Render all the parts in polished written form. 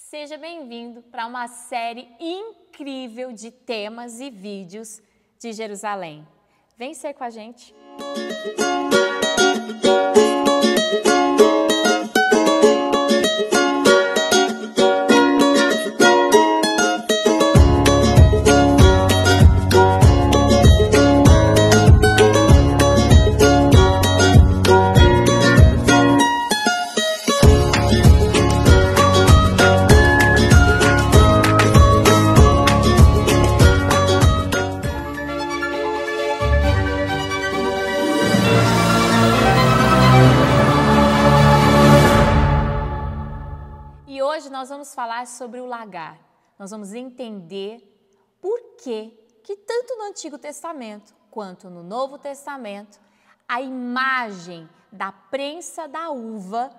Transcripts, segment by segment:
Seja bem-vindo para uma série incrível de temas e vídeos de Jerusalém. Vem ser com a gente! E hoje nós vamos falar sobre o lagar. Nós vamos entender por que tanto no Antigo Testamento quanto no Novo Testamento a imagem da prensa da uva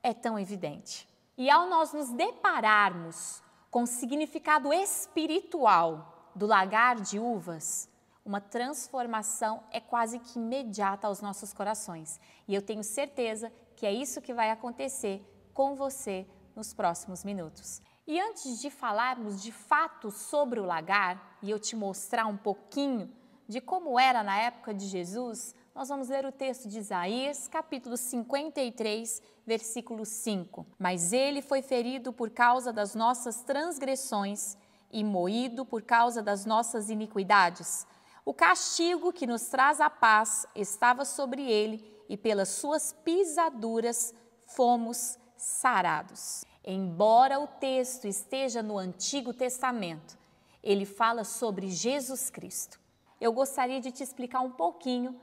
é tão evidente. E ao nós nos depararmos com o significado espiritual do lagar de uvas, uma transformação é quase que imediata aos nossos corações. E eu tenho certeza que é isso que vai acontecer com você nos próximos minutos. E antes de falarmos de fato sobre o lagar e eu te mostrar um pouquinho de como era na época de Jesus, nós vamos ler o texto de Isaías, capítulo 53, versículo 5. Mas ele foi ferido por causa das nossas transgressões e moído por causa das nossas iniquidades. O castigo que nos traz a paz estava sobre ele e pelas suas pisaduras fomos sarados. Embora o texto esteja no Antigo Testamento, ele fala sobre Jesus Cristo. Eu gostaria de te explicar um pouquinho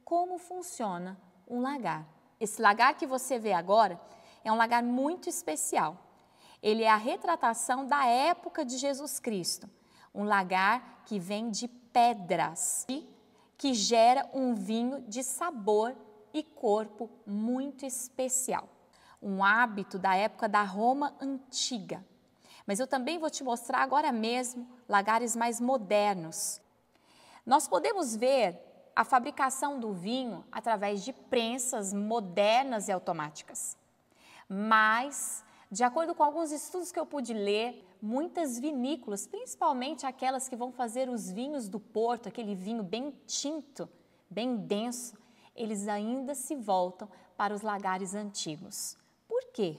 como funciona um lagar. Esse lagar que você vê agora é um lagar muito especial. Ele é a retratação da época de Jesus Cristo. Um lagar que vem de pedras e que gera um vinho de sabor e corpo muito especial. Um hábito da época da Roma antiga. Mas eu também vou te mostrar agora mesmo lagares mais modernos. Nós podemos ver a fabricação do vinho através de prensas modernas e automáticas. Mas, de acordo com alguns estudos que eu pude ler, muitas vinícolas, principalmente aquelas que vão fazer os vinhos do Porto, aquele vinho bem tinto, bem denso, eles ainda se voltam para os lagares antigos. Por quê?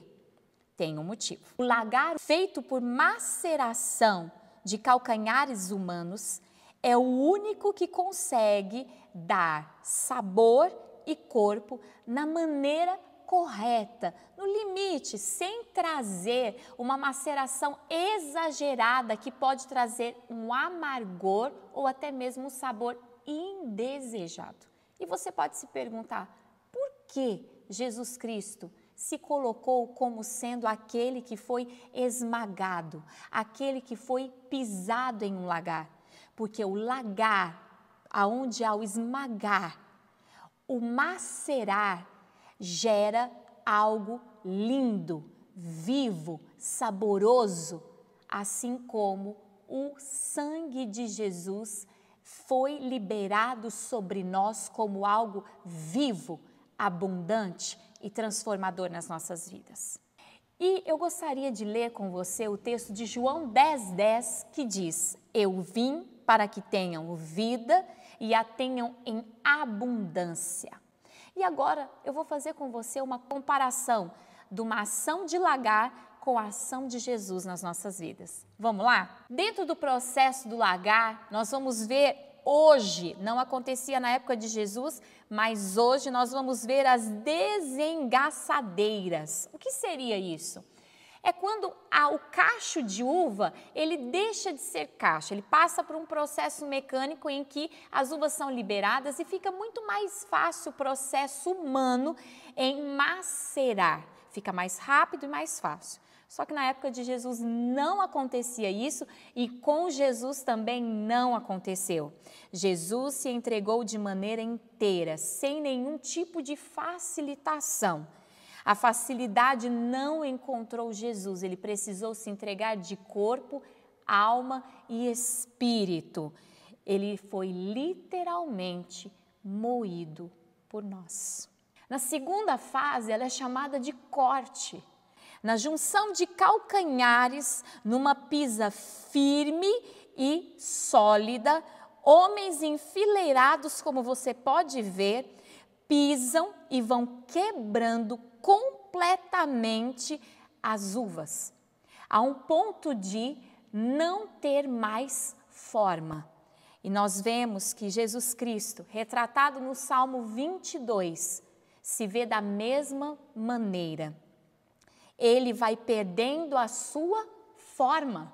Tem um motivo. O lagar feito por maceração de calcanhares humanos é o único que consegue dar sabor e corpo na maneira correta, no limite, sem trazer uma maceração exagerada que pode trazer um amargor ou até mesmo um sabor indesejado. E você pode se perguntar, por que Jesus Cristo se colocou como sendo aquele que foi esmagado, aquele que foi pisado em um lagar? Porque o lagar, aonde há o esmagar, o macerar, gera algo lindo, vivo, saboroso, assim como o sangue de Jesus foi liberado sobre nós como algo vivo, abundante e transformador nas nossas vidas. E eu gostaria de ler com você o texto de João 10:10, que diz: Eu vim para que tenham vida e a tenham em abundância. E agora eu vou fazer com você uma comparação de uma ação de lagar com a ação de Jesus nas nossas vidas. Vamos lá? Dentro do processo do lagar, nós vamos ver hoje, não acontecia na época de Jesus, mas hoje nós vamos ver as desengaçadeiras. O que seria isso? É quando o cacho de uva, ele deixa de ser cacho, ele passa por um processo mecânico em que as uvas são liberadas e fica muito mais fácil o processo humano em macerar. Fica mais rápido e mais fácil. Só que na época de Jesus não acontecia isso e com Jesus também não aconteceu. Jesus se entregou de maneira inteira, sem nenhum tipo de facilitação. A facilidade não encontrou Jesus, ele precisou se entregar de corpo, alma e espírito. Ele foi literalmente moído por nós. Na segunda fase, ela é chamada de corte. na junção de calcanhares, numa pisa firme e sólida, homens enfileirados, como você pode ver, pisam e vão quebrando completamente as uvas, a um ponto de não ter mais forma. E nós vemos que Jesus Cristo, retratado no Salmo 22, se vê da mesma maneira. Ele vai perdendo a sua forma.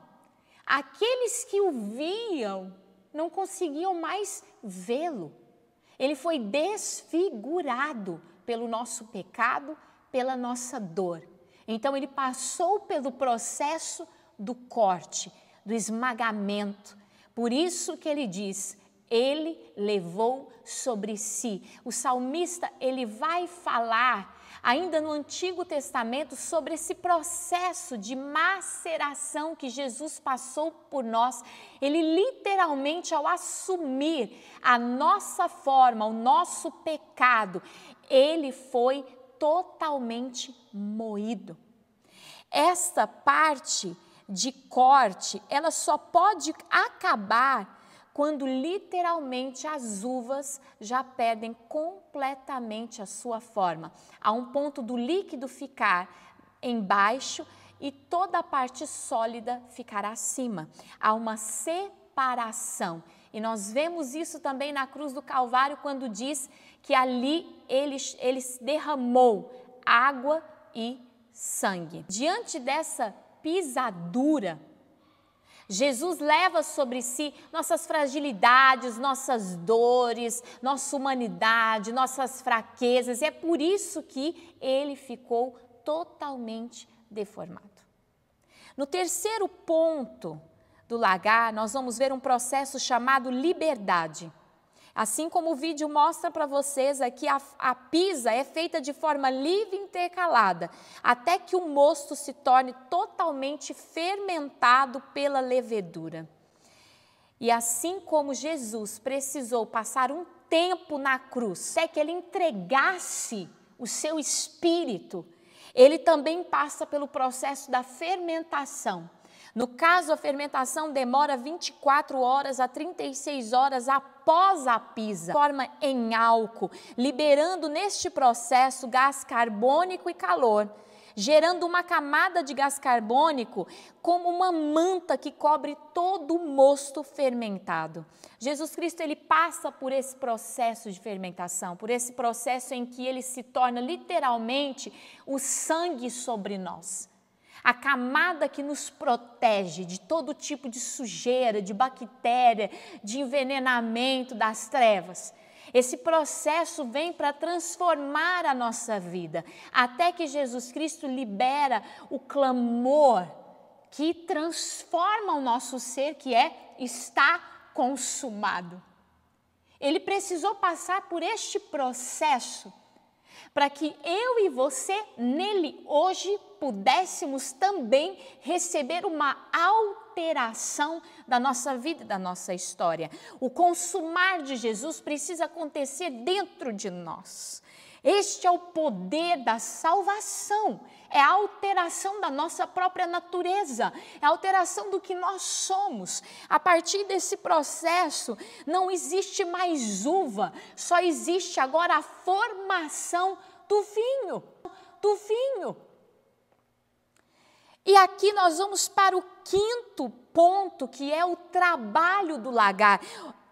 Aqueles que o viam não conseguiam mais vê-lo. Ele foi desfigurado pelo nosso pecado, pela nossa dor. Então ele passou pelo processo do corte, do esmagamento. Por isso que ele diz, ele levou sobre si. O salmista, ele vai falar ainda no Antigo Testamento sobre esse processo de maceração que Jesus passou por nós. Ele literalmente, ao assumir a nossa forma, o nosso pecado, ele foi totalmente moído. Esta parte de corte, ela só pode acabar quando literalmente as uvas já perdem completamente a sua forma, a um ponto do líquido ficar embaixo e toda a parte sólida ficar acima. Há uma separação. E nós vemos isso também na cruz do Calvário, quando diz que ali ele derramou água e sangue. Diante dessa pisadura, Jesus leva sobre si nossas fragilidades, nossas dores, nossa humanidade, nossas fraquezas. E é por isso que ele ficou totalmente deformado. No terceiro ponto do lagar, nós vamos ver um processo chamado liberdade. Assim como o vídeo mostra para vocês aqui, a pisa é feita de forma livre e intercalada, até que o mosto se torne totalmente fermentado pela levedura. E assim como Jesus precisou passar um tempo na cruz, até que ele entregasse o seu espírito, ele também passa pelo processo da fermentação. No caso, a fermentação demora 24 horas a 36 horas após a pisa, forma em álcool, liberando neste processo gás carbônico e calor, gerando uma camada de gás carbônico como uma manta que cobre todo o mosto fermentado. Jesus Cristo, ele passa por esse processo de fermentação, por esse processo em que ele se torna literalmente o sangue sobre nós. A camada que nos protege de todo tipo de sujeira, de bactéria, de envenenamento das trevas. Esse processo vem para transformar a nossa vida, até que Jesus Cristo libera o clamor que transforma o nosso ser, que é está consumado. Ele precisou passar por este processo para que eu e você, nele, hoje, pudéssemos também receber uma alteração da nossa vida e da nossa história. O consumar de Jesus precisa acontecer dentro de nós. Este é o poder da salvação, é a alteração da nossa própria natureza, é a alteração do que nós somos. A partir desse processo, não existe mais uva, só existe agora a formação do vinho. E aqui nós vamos para o quinto ponto, que é o trabalho do lagar.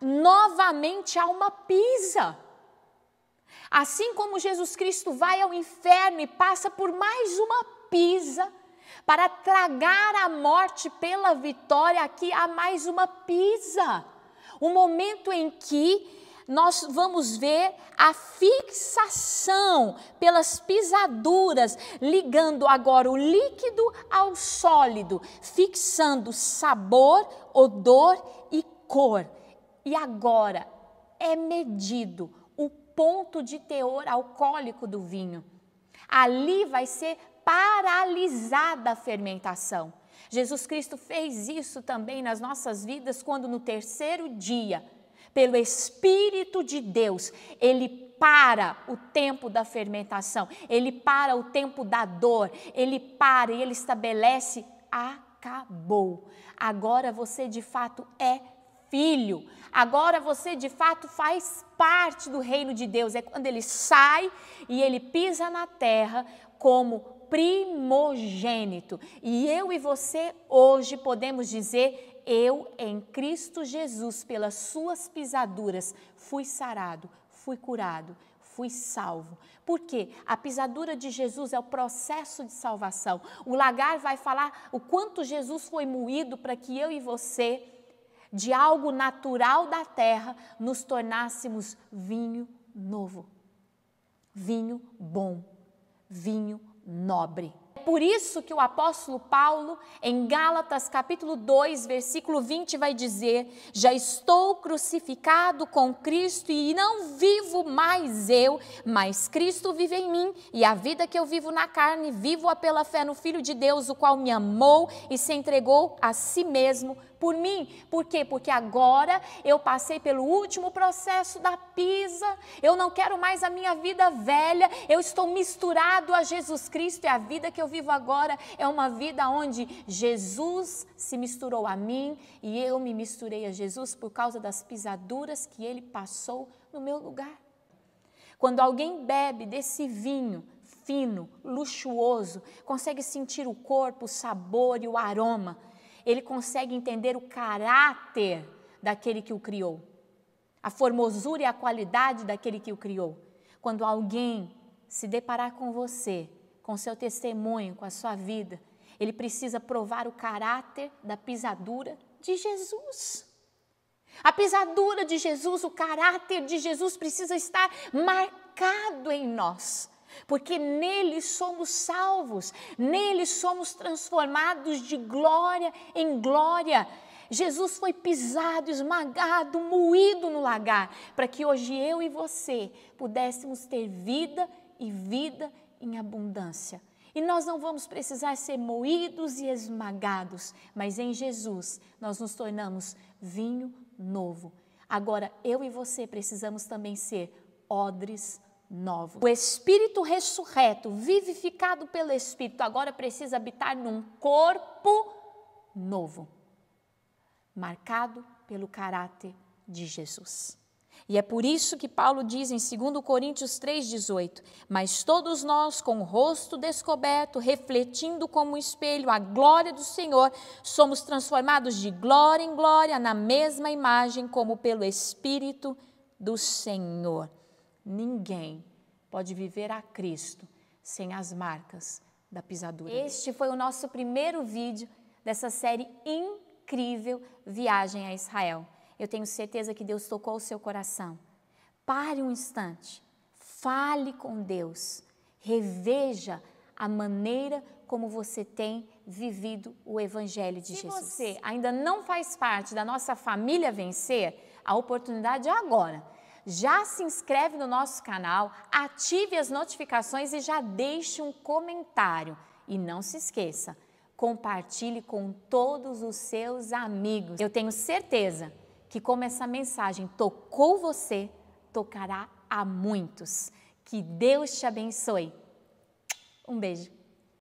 Novamente há uma pisa. Assim como Jesus Cristo vai ao inferno e passa por mais uma pisa para tragar a morte pela vitória, aqui há mais uma pisa. O momento em que nós vamos ver a fixação pelas pisaduras, ligando agora o líquido ao sólido, fixando sabor, odor e cor. E agora é medido o ponto de teor alcoólico do vinho. Ali vai ser paralisada a fermentação. Jesus Cristo fez isso também nas nossas vidas, quando no terceiro dia pelo Espírito de Deus, ele para o tempo da fermentação, ele para o tempo da dor, ele para e ele estabelece: acabou. Agora você de fato é filho, agora você de fato faz parte do reino de Deus. É quando ele sai e ele pisa na terra como primogênito. E eu e você hoje podemos dizer: eu em Cristo Jesus, pelas suas pisaduras, fui sarado, fui curado, fui salvo. Por quê? A pisadura de Jesus é o processo de salvação. O lagar vai falar o quanto Jesus foi moído para que eu e você, de algo natural da terra, nos tornássemos vinho novo, vinho bom, vinho nobre. É por isso que o apóstolo Paulo, em Gálatas capítulo 2, versículo 20, vai dizer: já estou crucificado com Cristo e não vivo mais eu, mas Cristo vive em mim, e a vida que eu vivo na carne, vivo-a pela fé no Filho de Deus, o qual me amou e se entregou a si mesmo por mim. Por quê? Porque agora eu passei pelo último processo da pisa, eu não quero mais a minha vida velha, eu estou misturado a Jesus Cristo, e a vida que eu vivo agora é uma vida onde Jesus se misturou a mim e eu me misturei a Jesus por causa das pisaduras que ele passou no meu lugar. Quando alguém bebe desse vinho fino, luxuoso, consegue sentir o corpo, o sabor e o aroma, ele consegue entender o caráter daquele que o criou, a formosura e a qualidade daquele que o criou. Quando alguém se deparar com você, com seu testemunho, com a sua vida, ele precisa provar o caráter da pisadura de Jesus. A pisadura de Jesus, o caráter de Jesus precisa estar marcado em nós, porque nele somos salvos, nele somos transformados de glória em glória. Jesus foi pisado, esmagado, moído no lagar, para que hoje eu e você pudéssemos ter vida e vida em abundância. E nós não vamos precisar ser moídos e esmagados, mas em Jesus nós nos tornamos vinho novo. Agora, eu e você precisamos também ser odres novos. O Espírito ressurreto, vivificado pelo Espírito, agora precisa habitar num corpo novo, marcado pelo caráter de Jesus. E é por isso que Paulo diz em 2 Coríntios 3,18, mas todos nós, com o rosto descoberto, refletindo como um espelho a glória do Senhor, somos transformados de glória em glória na mesma imagem como pelo Espírito do Senhor. Ninguém pode viver a Cristo sem as marcas da pisadura. Este foi o nosso primeiro vídeo dessa série incrível, Viagem a Israel. Eu tenho certeza que Deus tocou o seu coração. Pare um instante, fale com Deus, reveja a maneira como você tem vivido o Evangelho de Jesus. Se você ainda não faz parte da nossa família Vencer, a oportunidade é agora. Já se inscreve no nosso canal, ative as notificações e já deixe um comentário. E não se esqueça, compartilhe com todos os seus amigos. Eu tenho certeza que como essa mensagem tocou você, tocará a muitos. Que Deus te abençoe. Um beijo.